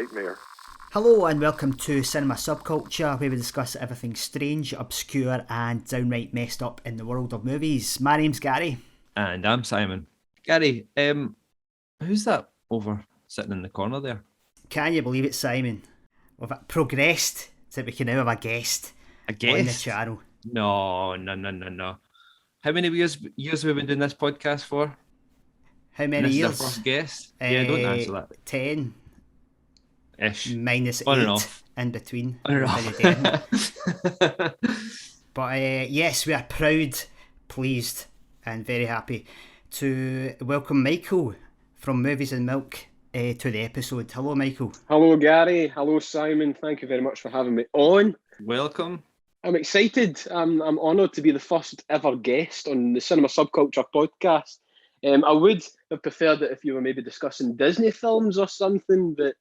nightmare. Hello and welcome to Cinema Subculture, where we discuss everything strange, obscure and downright messed up in the world of movies. My name's Gary. And I'm Simon. Gary, who's that over sitting in the corner there? Can you believe it, Simon? We've progressed so that we can now have a guest on the channel. No. How many years have we been doing this podcast for? How many years? This is our first guest? Yeah, don't answer that. 10. Ish. Minus On 8 and off. in between. On and off. But yes, we are proud, pleased and very happy to welcome Michael from Movies and Milk to the episode. Hello, Michael. Hello, Gary. Hello, Simon. Thank you very much for having me on. Welcome. I'm excited. I'm honoured to be the first ever guest on the Cinema Subculture podcast. I would have preferred it if you were maybe discussing Disney films or something, but...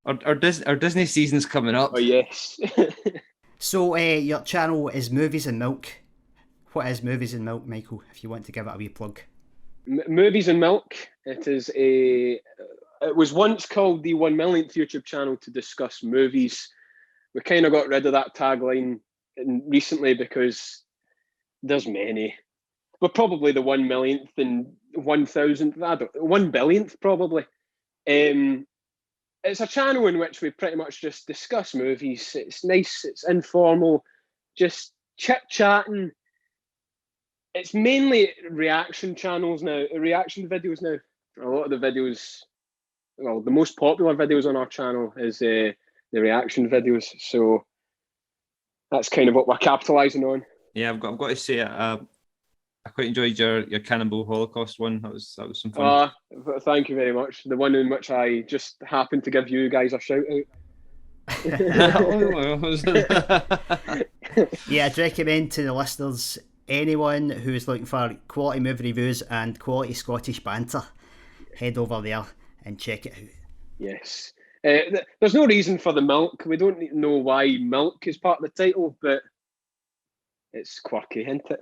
Our Disney season's coming up. Oh, yes. So, your channel is Movies and Milk. What is Movies and Milk, Michael, if you want to give it a wee plug? Movies and Milk. It was once called the 1 millionth YouTube channel to discuss movies. We kind of got rid of that tagline recently because there's many. We're probably the 1 millionth and 1,000th, 1 billionth probably. It's a channel in which we pretty much just discuss movies. It's nice, it's informal, just chit-chatting. It's mainly reaction videos now. A lot of the videos, well, the most popular videos on our channel is the reaction videos. So that's kind of what we're capitalising on. Yeah, I've got to say, I quite enjoyed your Cannibal Holocaust one. That was some fun. Thank you very much. The one in which I just happened to give you guys a shout out. Yeah, I'd recommend to the listeners, anyone who is looking for quality movie reviews and quality Scottish banter, head over there and check it out. Yes. There's no reason for the milk. We don't know why milk is part of the title, but it's quirky, isn't it?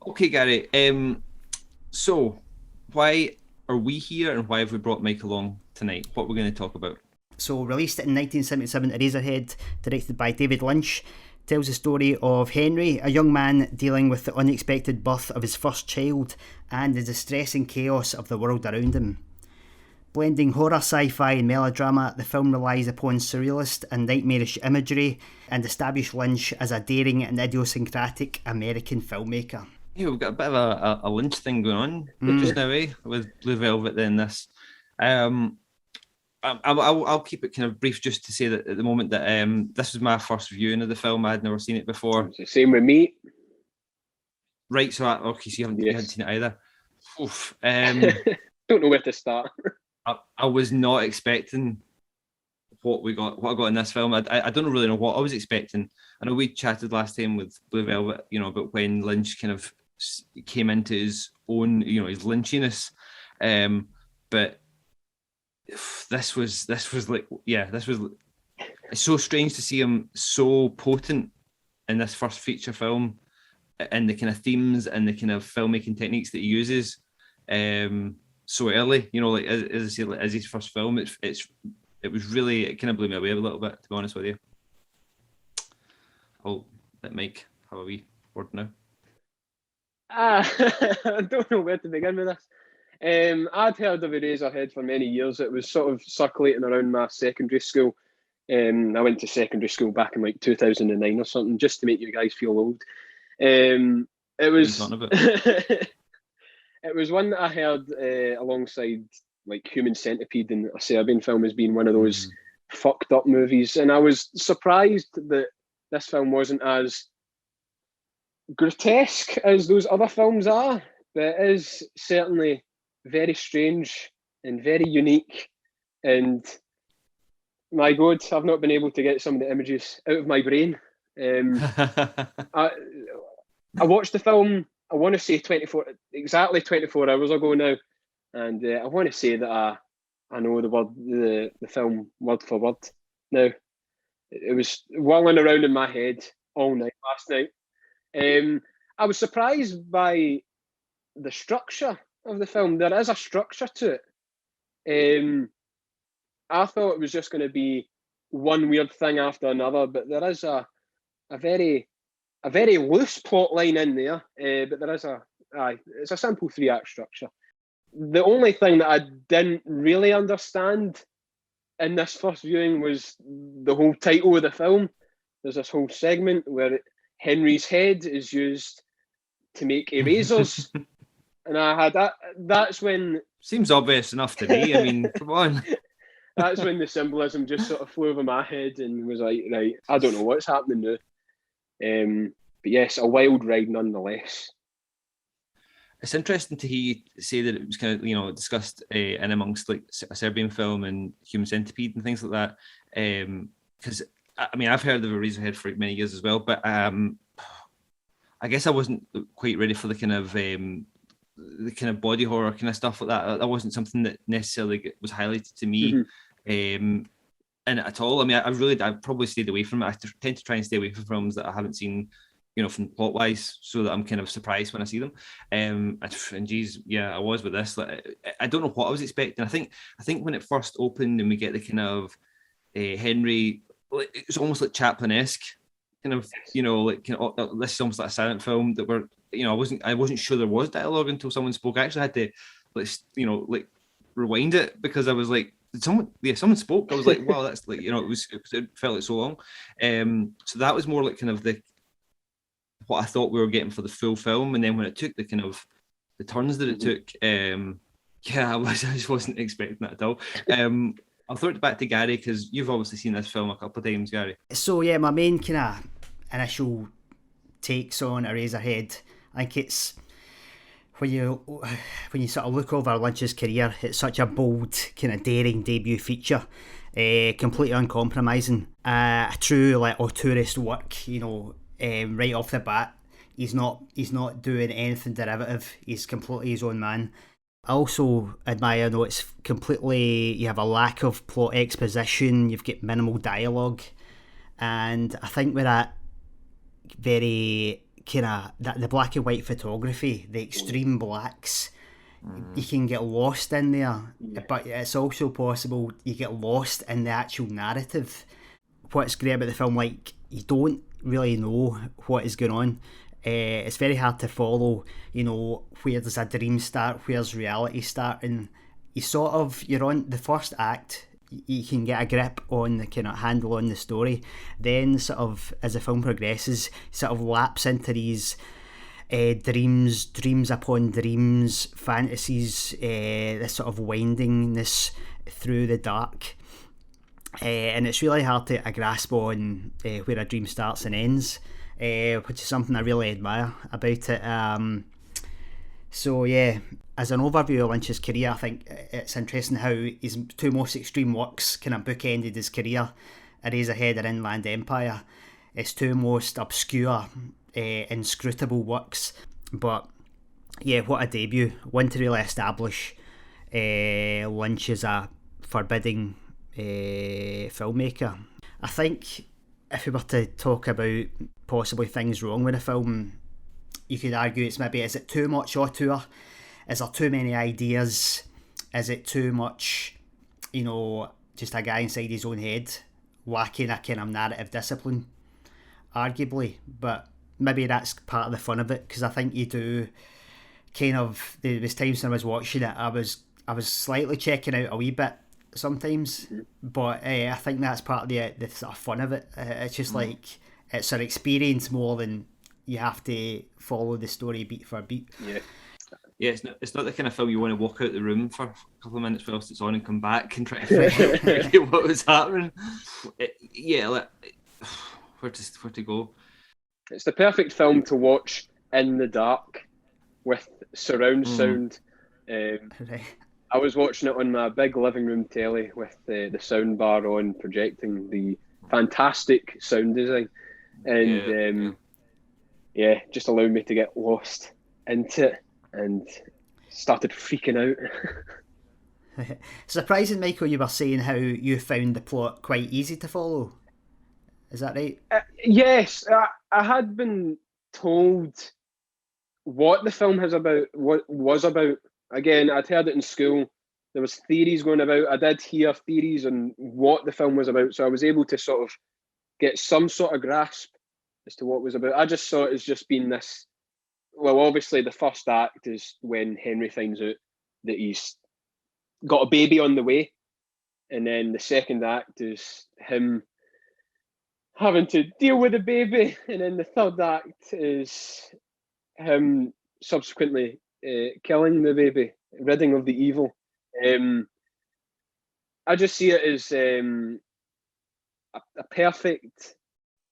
Okay, Gary. So why are we here and why have we brought Mike along tonight? What we're going to talk about? So, released in 1977, Eraserhead, directed by David Lynch, tells the story of Henry, a young man dealing with the unexpected birth of his first child and the distressing chaos of the world around him. Blending horror, sci-fi and melodrama, the film relies upon surrealist and nightmarish imagery and established Lynch as a daring and idiosyncratic American filmmaker. Yeah, we've got a bit of a Lynch thing going on just now, with Blue Velvet in this. I'll keep it kind of brief just to say that at the moment that this was my first viewing of the film. I had never seen it before. It's the same with me. Right, so you hadn't seen it either. Oof. Don't know where to start. I was not expecting what I got in this film. I don't really know what I was expecting. I know we chatted last time with Blue Velvet, about when Lynch kind of came into his own, his Lynchiness. But this was like, it's so strange to see him so potent in this first feature film, and the kind of themes and the kind of filmmaking techniques that he uses. So early, as I say, as his first film, it kind of blew me away a little bit, to be honest with you. I'll let Mike have a wee word now. I don't know where to begin with this. I'd heard of Eraserhead for many years. It was sort of circulating around my secondary school. I went to secondary school back in like 2009 or something, just to make you guys feel old. It was it was one that I heard alongside like Human Centipede and a Serbian film as being one of those fucked up movies, and I was surprised that this film wasn't as grotesque as those other films are, but it is certainly very strange and very unique. And my God, I've not been able to get some of the images out of my brain. I watched the film, I want to say exactly 24 hours ago now, and I want to say that I know the film word for word now. It was whirling around in my head all night last night. I was surprised by the structure of the film. There is a structure to it. I thought it was just going to be one weird thing after another, but there is a very loose plot line in there. But there is it's a simple 3-act structure. The only thing that I didn't really understand in this first viewing was the whole title of the film. There's this whole segment where Henry's head is used to make erasers. And I had that. That's when... Seems obvious enough to me. I mean, come on. That's when the symbolism just sort of flew over my head and was like, right, I don't know what's happening now. But yes, a wild ride nonetheless. It's interesting to hear you say that it was kind of, discussed in amongst like a Serbian film and Human Centipede and things like that. Because I mean, I've heard of Eraserhead for many years as well, but I guess I wasn't quite ready for the kind of body horror kind of stuff like that. That wasn't something that necessarily was highlighted to me. In it at all. I mean, I've probably stayed away from it. I tend to try and stay away from films that I haven't seen, from plot wise, so that I'm kind of surprised when I see them. And geez, yeah, I was with this. Like, I don't know what I was expecting. I think when it first opened and we get the kind of Henry, it's almost like Chaplin-esque kind of, this is almost like a silent film that we're, I wasn't sure there was dialogue until someone spoke. I actually had to, rewind it because I was like, someone spoke. I was like, wow, that's like, it felt like so long. So that was more like kind of what I thought we were getting for the full film. And then when it took the kind of the turns that it took, I just wasn't expecting that at all. I'll throw it back to Gary because you've obviously seen this film a couple of times, Gary. So yeah, my main kind of initial takes on Eraserhead, I think it's when you sort of look over Lynch's career, it's such a bold, kind of daring debut feature, completely uncompromising, a true like auteurist work. Right off the bat, he's not doing anything derivative. He's completely his own man. I also admire, it's completely, you have a lack of plot exposition, you've got minimal dialogue, and I think with that very the black and white photography, the extreme blacks, you can get lost in there, but it's also possible you get lost in the actual narrative. What's great about the film, like, you don't really know what is going on. It's very hard to follow, where does a dream start, where's reality starting. You're on the first act, you can get a grip on the kind of handle on the story. Then sort of as the film progresses, sort of lapse into these dreams upon dreams, fantasies, this sort of windingness through the dark. And it's really hard to grasp on where a dream starts and ends. Which is something I really admire about it. So yeah, as an overview of Lynch's career, I think it's interesting how his two most extreme works kind of bookended his career, Eraserhead and Inland Empire. His two most obscure, inscrutable works. But yeah, what a debut. One to really establish Lynch as a forbidding filmmaker. I think if we were to talk about possibly things wrong with the film, you could argue it's maybe, is it too much auteur? Is there too many ideas? Is it too much, just a guy inside his own head, lacking a kind of narrative discipline? Arguably, but maybe that's part of the fun of it, because I think you do kind of, there was times when I was watching it, I was slightly checking out a wee bit sometimes, but I think that's part of the sort of fun of it. It's just like, it's an experience more than you have to follow the story beat for beat. Yeah, it's not the kind of film you want to walk out the room for a couple of minutes whilst it's on and come back and try to figure out what was happening. Where to go? It's the perfect film to watch in the dark with surround sound. I was watching it on my big living room telly with the sound bar on, projecting the fantastic sound design, and just allowed me to get lost into it and started freaking out. Surprising, Michael, you were saying how you found the plot quite easy to follow. Is that right? Yes, I had been told what the film was about again, I'd heard it in school. There was theories going about. I did hear theories on what the film was about, so I was able to sort of get some sort of grasp as to what it was about. I just saw it as just being this. Well, obviously, the first act is when Henry finds out that he's got a baby on the way, and then the second act is him having to deal with the baby, and then the third act is him subsequently killing the baby, ridding of the evil. I just see it as a perfect.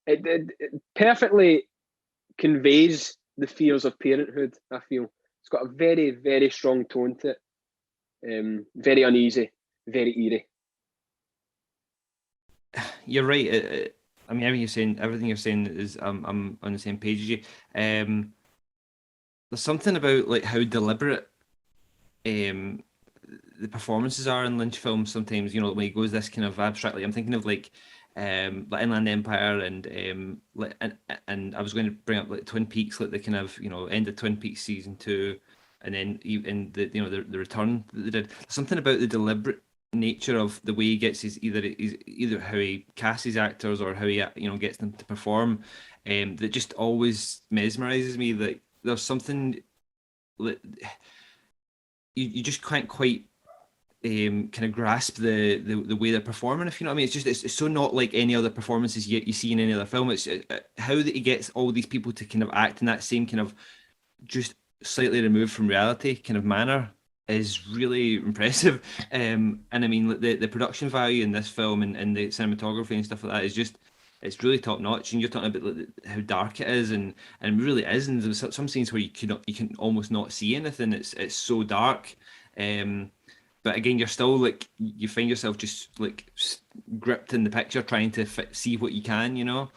It perfectly conveys the fears of parenthood. I feel it's got a very, very strong tone to it. Very uneasy, very eerie. You're right. I mean, everything you're saying is I'm on the same page as you. There's something about like how deliberate the performances are in Lynch films. Sometimes, you know, when he goes this kind of abstractly, I'm thinking of like Inland Empire and I was going to bring up like Twin Peaks, like the kind of, you know, end of Twin Peaks season 2, and then in the, you know, the return that they did. Something about the deliberate nature of the way he gets his either how he casts his actors or how he, you know, gets them to perform, that just always mesmerizes me. That there's something that you just can't quite kind of grasp the way they're performing, if you know what I mean. It's so not like any other performances you see in any other film. It's how that he gets all these people to kind of act in that same kind of just slightly removed from reality kind of manner is really impressive. And I mean, the production value in this film and the cinematography and stuff like that is just, it's really top notch. And you're talking about like how dark it is, and it really is. And there's some scenes where you can almost not see anything. It's so dark. But again, you're still like, you find yourself just like gripped in the picture, trying to see what you can, you know.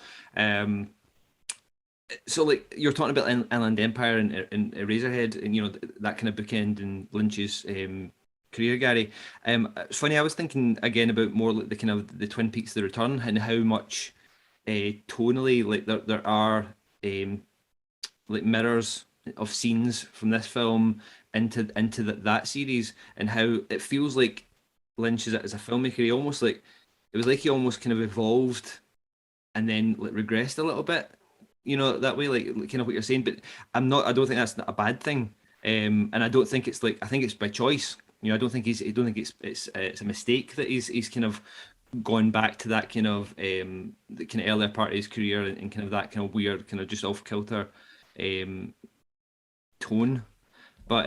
So like you're talking about Inland Empire and Eraserhead, and you know that kind of bookend in Lynch's career, Gary. It's funny. I was thinking again about more like the kind of the Twin Peaks: The Return, and how much tonally like there are like mirrors of scenes from this film into that series, and how it feels like Lynch as a filmmaker, he almost like, it was like he almost kind of evolved and then like regressed a little bit, you know, that way, like kind of what you're saying. But I don't think that's a bad thing, and I don't think it's like, I think it's by choice. You know, I don't think it's a mistake that he's kind of gone back to that kind of the kind of earlier part of his career, and kind of that kind of weird kind of just off kilter tone. But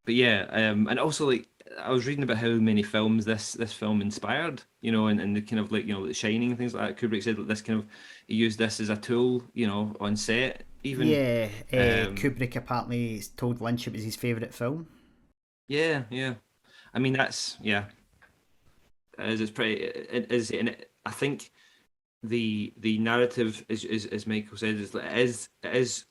yeah, and also like I was reading about how many films this film inspired, you know, and the kind of like, you know, The Shining and things like that. Kubrick said that this kind of, he used this as a tool, you know, on set even. Yeah, Kubrick apparently told Lynch it was his favourite film. Yeah. I mean, that's, yeah. It's pretty, it is, and I think the narrative is, as Michael said, is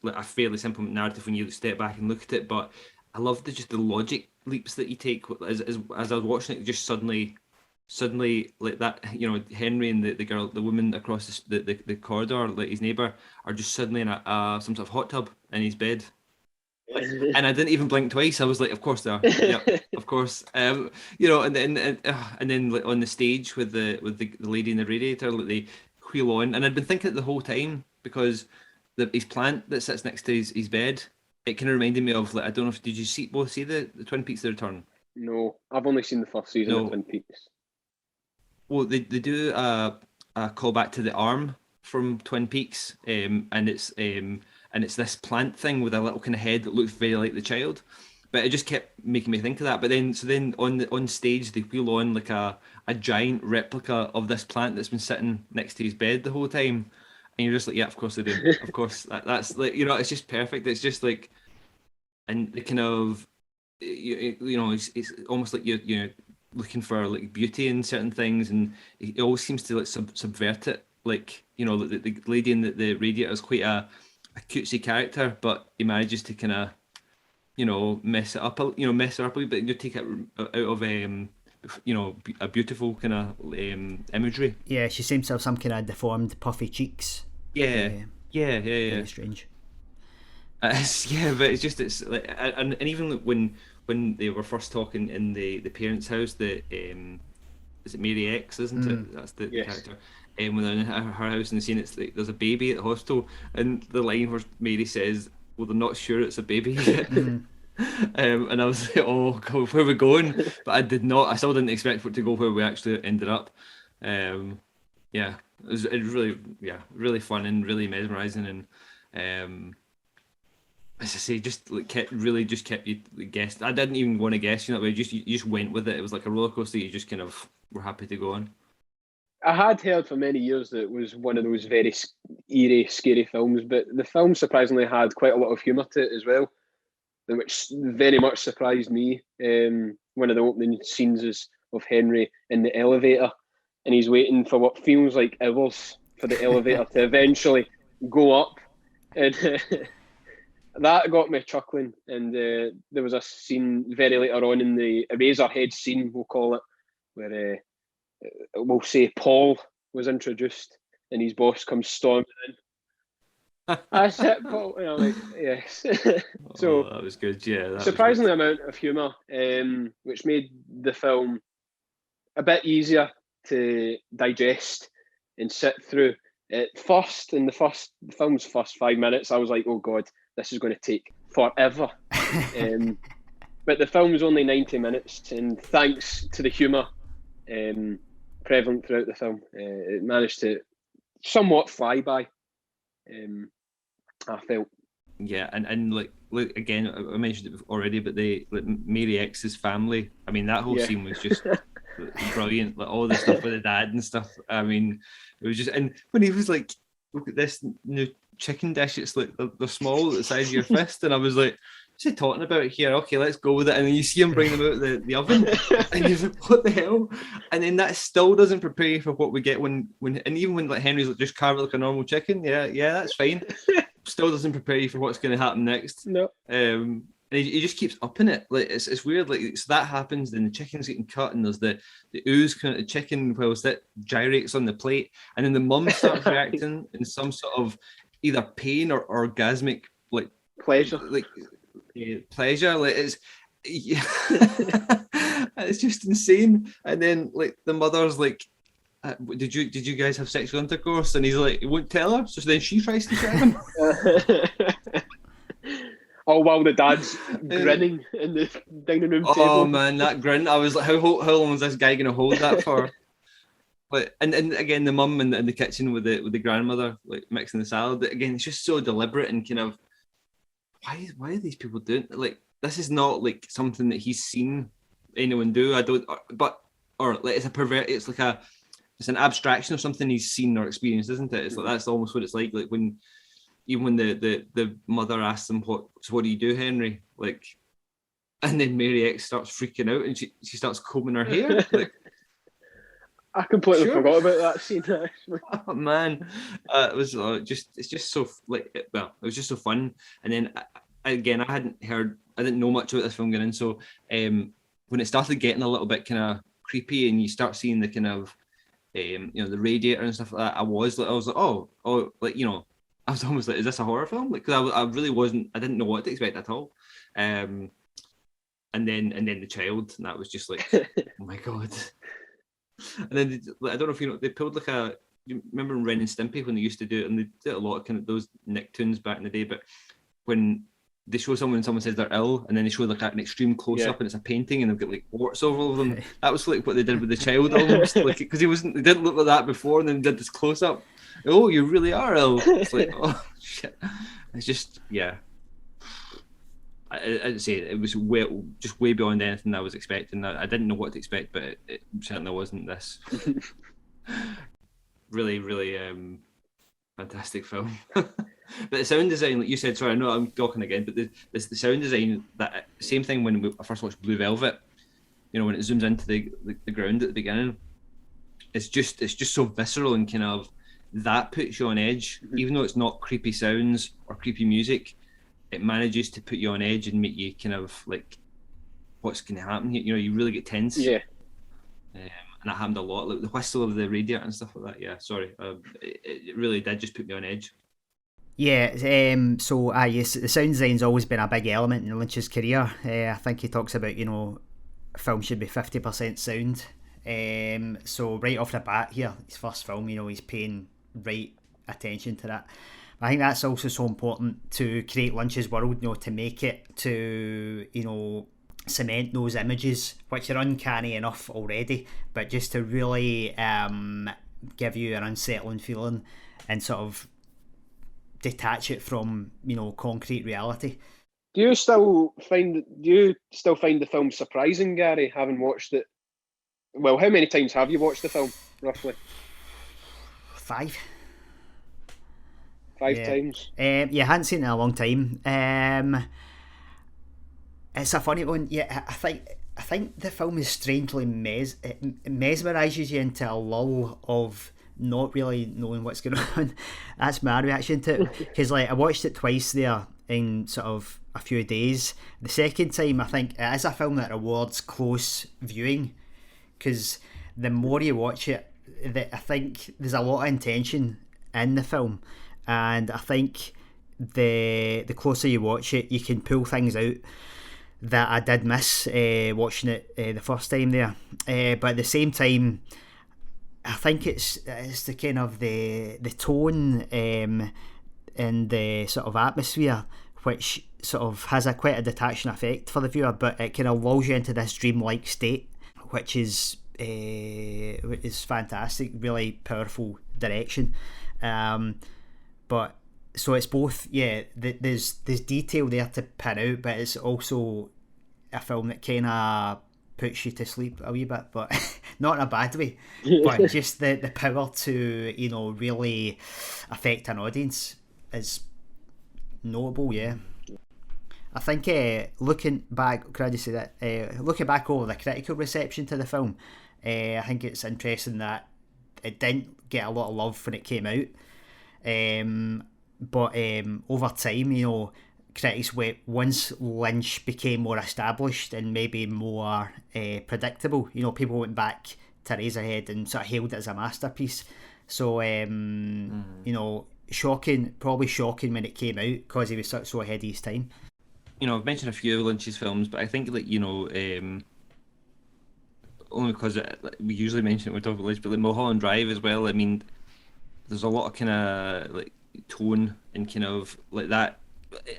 like a fairly simple narrative when you step back and look at it. But I love just the logic leaps that you take as I was watching it. Just suddenly like that, you know, Henry and the woman across the corridor, like his neighbor, are just suddenly in some sort of hot tub in his bed. And I didn't even blink twice. I was like, of course they are. Yep, of course. You know, and then like on the stage with the lady in the radiator, like they wheel on, and I'd been thinking it the whole time, because his plant that sits next to his bed, it kind of reminded me of, like, I don't know if, did you both see the Twin Peaks: The Return? No, I've only seen the first season of Twin Peaks. Well, they do a callback to the arm from Twin Peaks, and it's this plant thing with a little kind of head that looks very like the child. But it just kept making me think of that. But then on stage they wheel on like a giant replica of this plant that's been sitting next to his bed the whole time, and you're just like, yeah, of course they do. Of course, that's like, you know, it's just perfect. It's just like, and the kind of, you know, it's almost like you're looking for like beauty in certain things, and it always seems to like subvert it. Like, you know, the lady in the radiator is quite a cutesy character, but he manages to kind of, you know, mess her up a wee bit, and you take it out of you know, a beautiful kind of imagery. Yeah, she seems to have some kind of deformed puffy cheeks. Yeah. Very strange. Yeah, but it's like, and even when they were first talking in the parents' house, is it Mary X, isn't it? That's the Yes. character. And when they're in her house and seeing it's like there's a baby at the hospital, and the line where Mary says, "Well, they're not sure it's a baby yet." And I was like, "Oh God, where are we going?" But I did not. I still didn't expect for it to go where we actually ended up. Yeah, it was really, yeah, really fun and really mesmerizing, and as I say, just like kept you like, guessed. I didn't even want to guess, you know, you just went with it. It was like a roller coaster. You just kind of were happy to go on. I had heard for many years that it was one of those very eerie, scary films, but the film surprisingly had quite a lot of humour to it as well, which very much surprised me. One of the opening scenes is of Henry in the elevator, and he's waiting for what feels like hours for the elevator to eventually go up, and that got me chuckling. And there was a scene very later on in the Eraserhead scene, we'll call it, where we'll say Paul was introduced, and his boss comes storming in. That's it, Paul. And I'm like, yes. So that was good. Yeah, that surprisingly amount of humour, which made the film a bit easier to digest and sit through. At first, in the film's first 5 minutes, I was like, "Oh God, this is going to take forever." But the film was only 90 minutes, and thanks to the humour prevalent throughout the film, it managed to somewhat fly by. I felt. Yeah, and like again, I mentioned it already, but Mary X's family. I mean, that whole scene was just brilliant. Like all the stuff with the dad and stuff. I mean, it was just, and when he was like, "Look at this new chicken dish. It's like they're small at the size of your fist," and I was like, "What's he talking about here? Okay, let's go with it." And then you see him bring them out of the oven, and you're like, "What the hell?" And then that still doesn't prepare you for what we get when and even when like Henry's like just carve it like a normal chicken. Yeah, that's fine. Still doesn't prepare you for what's going to happen next. No. And he just keeps upping it. Like it's weird. Like so that happens, then the chicken's getting cut, and there's the ooze kind of the chicken whilst it gyrates on the plate, and then the mum starts reacting in some sort of either pain or orgasmic like pleasure. Like pleasure. Like it's it's just insane. And then like the mother's like, did you guys have sexual intercourse? And he's like, he won't tell her. So then she tries to tell him. Oh, while the dad's grinning in the dining room table. Oh man, that grin! I was like, how long is this guy going to hold that for? Like, and again, the mum in the kitchen with the grandmother like mixing the salad. Again, it's just so deliberate and kind of why are these people doing like this? Is not like something that he's seen anyone do. I don't, or like it's a pervert. It's like it's an abstraction of something he's seen or experienced, isn't it? It's like that's almost what it's like when the mother asks him what do you do, Henry? Like, and then Mary X starts freaking out and she starts combing her hair. Like, I completely forgot about that scene. Actually. Oh man, it was it's just so like it was just so fun. And then again, I didn't know much about this film going in, so when it started getting a little bit kind of creepy and you start seeing the kind of the radiator and stuff like that, I was like oh like I was almost like, is this a horror film? Like, because I really wasn't, I didn't know what to expect at all. And then the child, and that was just like, oh my God. And then I don't know if they pulled like you remember in Ren and Stimpy when they used to do it, and they did a lot of kind of those Nicktoons back in the day, but when they show someone and someone says they're ill, and then they show like an extreme close-up and it's a painting and they've got like warts over all of them. That was like what they did with the child almost, like because they didn't look like that before, and then did this close-up. Oh, you really are ill. It's like, oh shit. It's just I'd say it was way beyond anything I was expecting. I didn't know what to expect, but it certainly wasn't this. Really, really fantastic film. But the sound design, like you said, sorry, I know I'm talking again, but the sound design, that same thing when I first watched Blue Velvet, when it zooms into the ground at the beginning, it's just so visceral and kind of that puts you on edge, even though it's not creepy sounds or creepy music. It manages to put you on edge and make you kind of like, what's going to happen here? You really get tense. Yeah. And that happened a lot, like the whistle of the radiator and stuff like that. Yeah, sorry. It really did just put me on edge. Yeah, yes, the sound design's always been a big element in Lynch's career. I think he talks about, a film should be 50% sound. So right off the bat here, his first film, he's paying right attention to that. I think that's also so important to create Lynch's world, to make it, to, cement those images, which are uncanny enough already, but just to really give you an unsettling feeling and sort of detach it from concrete reality. Do you still find the film surprising, Gary, having watched it? Well, how many times have you watched the film, roughly? 5. 5 times. I hadn't seen it in a long time. It's a funny one. Yeah, I think the film is strangely it mesmerises you into a lull of not really knowing what's going on. That's my reaction to it, because I watched it twice there in sort of a few days. The second time, I think it is a film that rewards close viewing, because the more you watch it, I think there's a lot of intention in the film, and I think the closer you watch it, you can pull things out that I did miss watching it the first time there. But at the same time, I think it's the kind of the tone and the sort of atmosphere which sort of has quite a detaching effect for the viewer, but it kind of lulls you into this dreamlike state, which is fantastic, really powerful direction. But so it's both, there's detail there to pin out, but it's also a film that kind of puts you to sleep a wee bit, but not in a bad way. But just the power to really affect an audience is notable. I think looking back, could I just say that looking back over the critical reception to the film, I think it's interesting that it didn't get a lot of love when it came out, but over time, critics went, once Lynch became more established and maybe more predictable, people went back to Eraserhead and sort of hailed it as a masterpiece. So probably shocking when it came out, because he was so ahead of his time. I've mentioned a few of Lynch's films, but I think only because we usually mention it when we talk about Lynch, but Mulholland Drive as well. I mean, there's a lot of kind of tone and kind of that.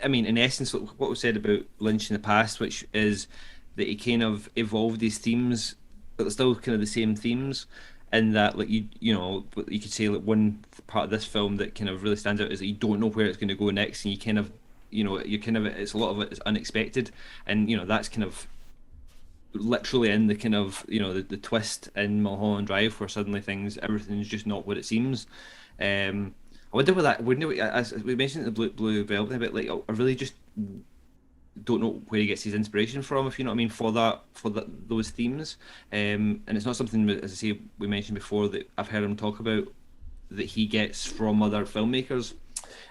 I mean, in essence, what was said about Lynch in the past, which is that he kind of evolved his themes, but they're still kind of the same themes, and that you could say one part of this film that kind of really stands out is that you don't know where it's going to go next, and you kind of it's a lot of it is unexpected, and that's kind of literally in the kind of the twist in Mulholland Drive, where suddenly everything's just not what it seems. I wonder with that, as we mentioned the Blue Velvet a bit, I really just don't know where he gets his inspiration from, if you know what I mean, for those themes. And it's not something, as I say, we mentioned before, that I've heard him talk about that he gets from other filmmakers.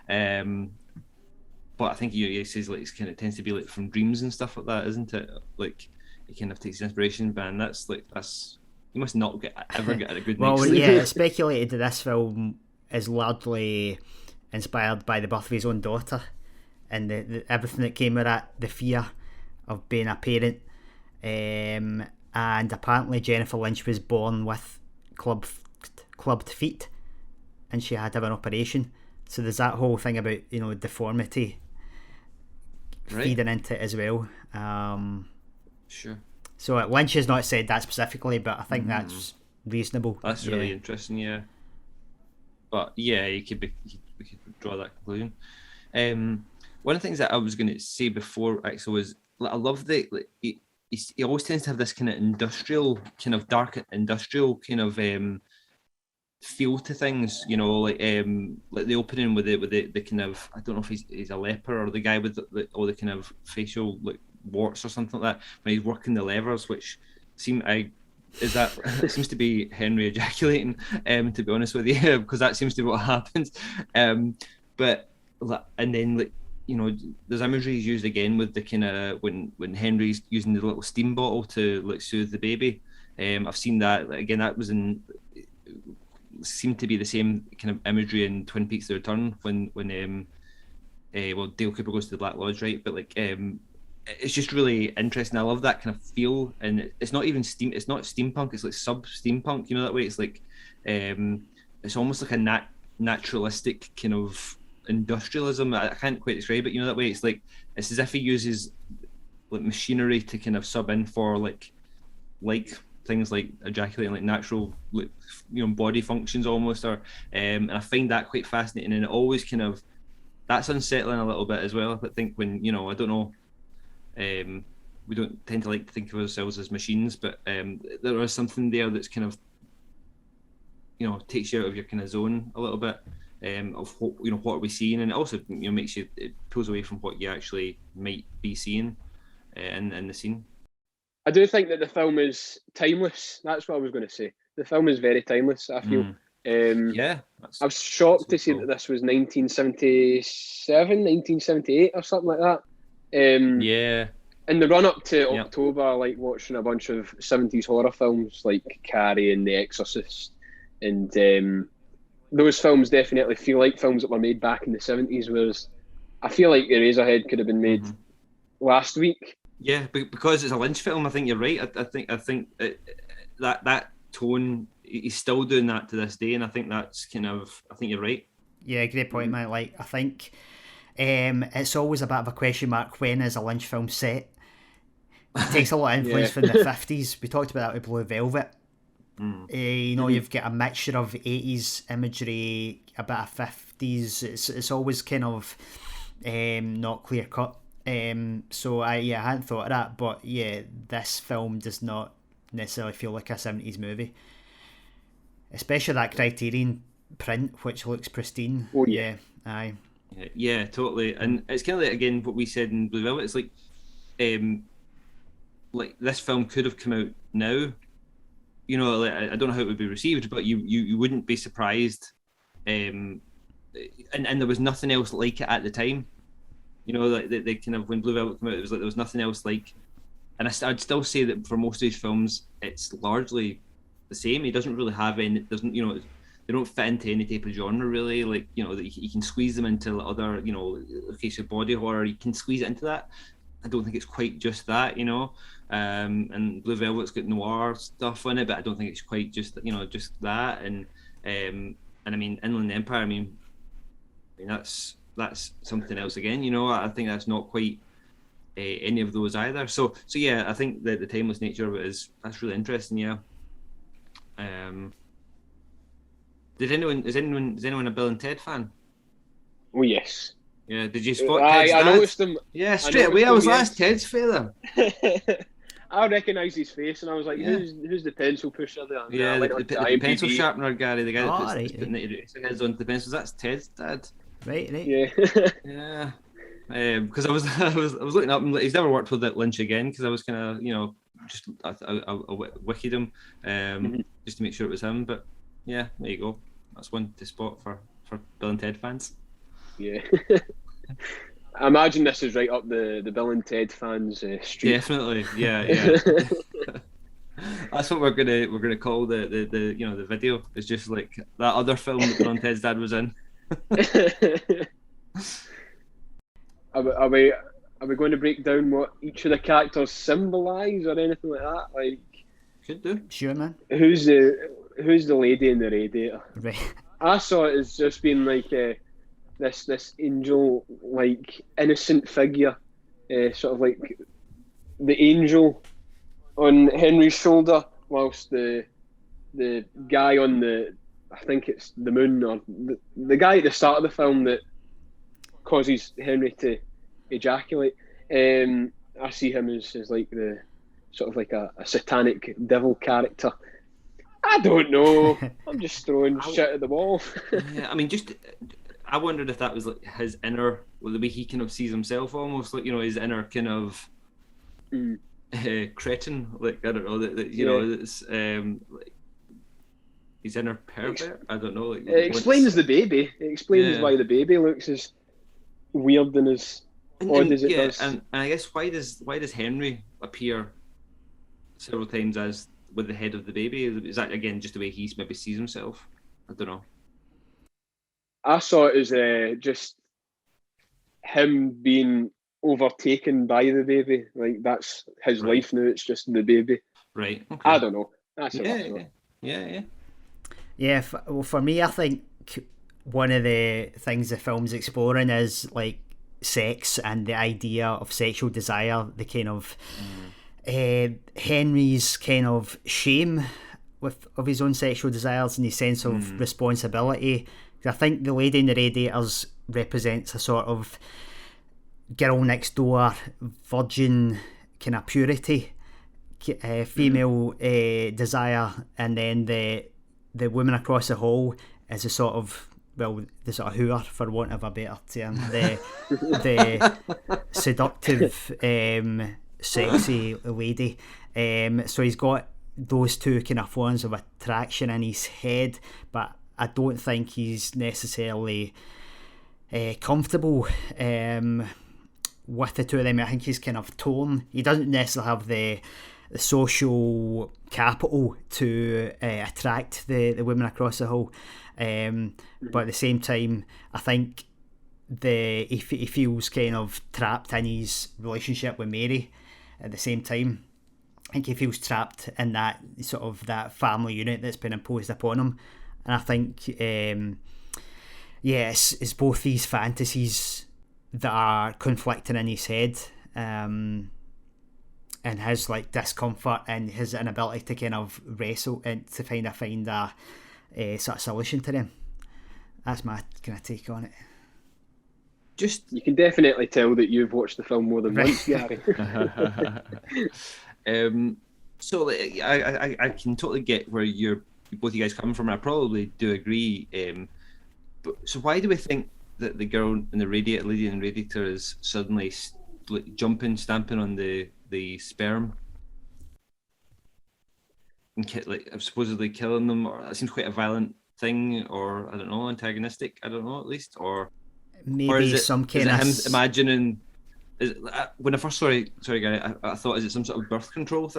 But I think he says it kind of tends to be from dreams and stuff like that, isn't it? He kind of takes inspiration, but that's you must not ever get a good night's sleep. It's speculated that this film is largely inspired by the birth of his own daughter, and everything that came with that, the fear of being a parent. And apparently Jennifer Lynch was born with clubbed feet, and she had to have an operation. So there's that whole thing about deformity feeding into it as well. Sure. So Lynch has not said that specifically, but I think that's reasonable. That's really interesting, yeah. But yeah, we could draw that conclusion. One of the things that I was going to say before actually was I love he always tends to have this kind of industrial, kind of dark industrial kind of feel to things, like the opening with the kind of, I don't know if he's a leper or the guy with all the kind of facial warts or something like that, when he's working the levers, which it seems to be Henry ejaculating, to be honest with you, because that seems to be what happens. But and then there's imagery used again with the kind of when Henry's using the little steam bottle to soothe the baby. I've seen that again. That was seemed to be the same kind of imagery in Twin Peaks: The Return when well, Dale Cooper goes to the Black Lodge, right? But like, it's just really interesting. I love that kind of feel, and it's not even it's not steampunk. It's like sub-steampunk. You know that way. It's like, it's almost like a naturalistic kind of industrialism. I can't quite describe it. You know that way. It's like it's as if he uses like machinery to kind of sub in for like things like ejaculating, like natural, like, body functions almost. Or and I find that quite fascinating, and it always kind of that's unsettling a little bit as well. I think when I don't know. We don't tend to like to think of ourselves as machines, but there is something there that's kind of takes you out of your kind of zone a little bit of what are we seeing, and it also makes you, it pulls away from what you actually might be seeing in the scene. I do think that the film is timeless. That's what I was going to say. The film is very timeless, I feel. Yeah, I was shocked to see that this was 1977, 1978 or something like that. Yeah. In the run up to October, I like watching a bunch of 70s horror films like Carrie and The Exorcist, and those films definitely feel like films that were made back in the 70s, whereas I feel like Eraserhead could have been made last week. Yeah, because it's a Lynch film. I think you're right. I think that tone, he's still doing that to this day, and I think that's kind of, I think you're right. Yeah, great point, man. Like, I think it's always a bit of a question mark, when is a Lynch film set? It takes a lot of influence from the 50s. We talked about that with Blue Velvet. You've got a mixture of 80s imagery, a bit of 50s. It's always kind of not clear cut. So I hadn't thought of that, but yeah, this film does not necessarily feel like a 70s movie, especially that Criterion print, which looks pristine. Oh yeah, aye. Yeah, totally. And it's kind of like, again, what we said in Blue Velvet. It's like this film could have come out now. Like, I don't know how it would be received, but you wouldn't be surprised. And there was nothing else like it at the time. Like they kind of, when Blue Velvet came out, it was like there was nothing else like. And I'd still say that for most of these films, it's largely the same. He doesn't really have any. Doesn't they don't fit into any type of genre really. Like that you can squeeze them into other. Okay, so body horror, you can squeeze it into that. I don't think it's quite just that. And Blue Velvet's got noir stuff in it, but I don't think it's quite just just that. And I mean, Inland Empire. I mean that's something else again. I think that's not quite any of those either. So yeah, I think that the timeless nature of it that's really interesting. Yeah. Is anyone a Bill and Ted fan? Oh yes. Yeah. Did you spot Ted's I dad? noticed him. Yeah, straight away. I was like, that's Ted's father. I recognised his face, and I was like, "Who's the pencil pusher there?" Yeah, the pencil sharpener guy, the guy that puts putting the Eraserheads onto the pencils. That's Ted's dad. Right. Yeah. Yeah. Because I was looking up, and he's never worked with Lynch again, because I was kind of just I wikied him just to make sure it was him. But yeah, there you go. That's one to spot for Bill and Ted fans. Yeah. I imagine this is right up the Bill and Ted fans' street. Definitely, yeah. That's what we're gonna call the video. It's just like that other film that Bill and Ted's dad was in. Are we going to break down what each of the characters symbolise or anything like that? Like, could do. Sure, man. Who's the lady in the radiator? Right. I saw it as just being like this angel, like innocent figure, sort of like the angel on Henry's shoulder, whilst the guy on I think it's the moon, or the guy at the start of the film that causes Henry to ejaculate. I see him as like the sort of like a satanic devil character. I don't know. I'm just throwing shit at the wall. Yeah, I mean, I wondered if that was like his inner, the way he kind of sees himself, almost like his inner kind of cretin. Like, I don't know that it's like his inner pervert. I don't know. Like, it explains the baby. It explains why the baby looks as weird and as odd as it does. And I guess why does Henry appear several times as with the head of the baby? Is that again just the way he maybe sees himself? I don't know. I saw it as just him being overtaken by the baby. Like, that's his life now. It's just the baby. Right. Okay. I don't know. That's Yeah. For me, I think one of the things the film's exploring is like sex and the idea of sexual desire. The kind of Henry's kind of shame of his own sexual desires and his sense of responsibility. I think the lady in the radiators represents a sort of girl next door, virgin kind of purity, female desire, and then the woman across the hall is a sort of, well, the sort of whore, for want of a better term, the seductive, sexy lady. So he's got those two kind of forms of attraction in his head, but I don't think he's necessarily comfortable with the two of them. I think he's kind of torn. He doesn't necessarily have the social capital to attract the women across the hall, but at the same time, I think he feels kind of trapped in his relationship with Mary. At the same time, I think he feels trapped in that sort of that family unit that's been imposed upon him. And I think, it's both these fantasies that are conflicting in his head, and his like discomfort and his inability to kind of wrestle and to find a sort of solution to them. That's my kind of take on it. You can definitely tell that you've watched the film more than once, Gary. So I can totally get where both you guys coming from. I probably do agree. But so why do we think that the girl in the lady in the radiator is suddenly stamping on the sperm and supposedly killing them? Or that seems quite a violent thing, or I don't know, antagonistic. I don't know, at least, or maybe or is it, some kind of of him imagining. When I first sorry Gary, I thought, is it some sort of birth control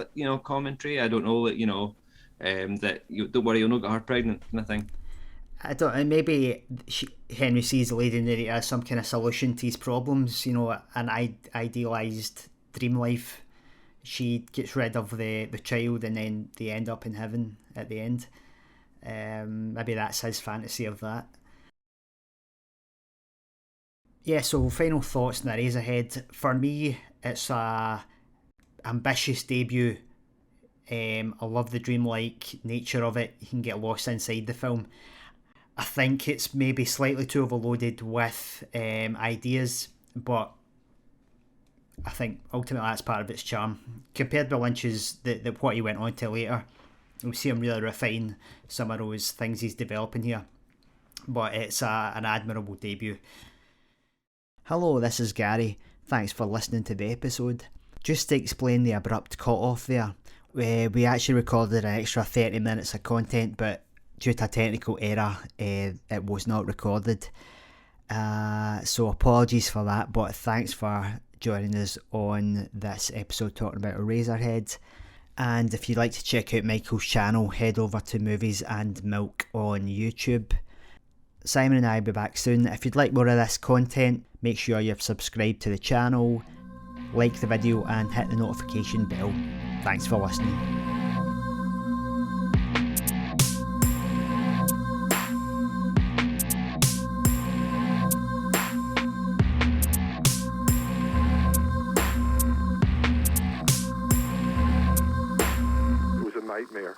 commentary? I don't know, that you don't worry, you'll not get her pregnant kind of thing. I don't know, maybe Henry sees the lady in the as some kind of solution to his problems, an idealised dream life. She gets rid of the child and then they end up in heaven at the end. Maybe that's his fantasy of that. Yeah, so final thoughts on Eraserhead. For me, it's a ambitious debut. I love the dreamlike nature of it. You can get lost inside the film. I think it's maybe slightly too overloaded with ideas, but I think ultimately that's part of its charm. Compared with Lynch's, what he went on to later, we see him really refine some of those things he's developing here. But it's an admirable debut. Hello, this is Gary. Thanks for listening to the episode. Just to explain the abrupt cut-off there, we actually recorded an extra 30 minutes of content, but due to a technical error, it was not recorded. So apologies for that, but thanks for joining us on this episode talking about Eraserhead. And if you'd like to check out Michael's channel, head over to Movies and Milk on YouTube. Simon and I will be back soon. If you'd like more of this content, make sure you've subscribed to the channel, like the video and hit the notification bell. Thanks for listening. It was a nightmare.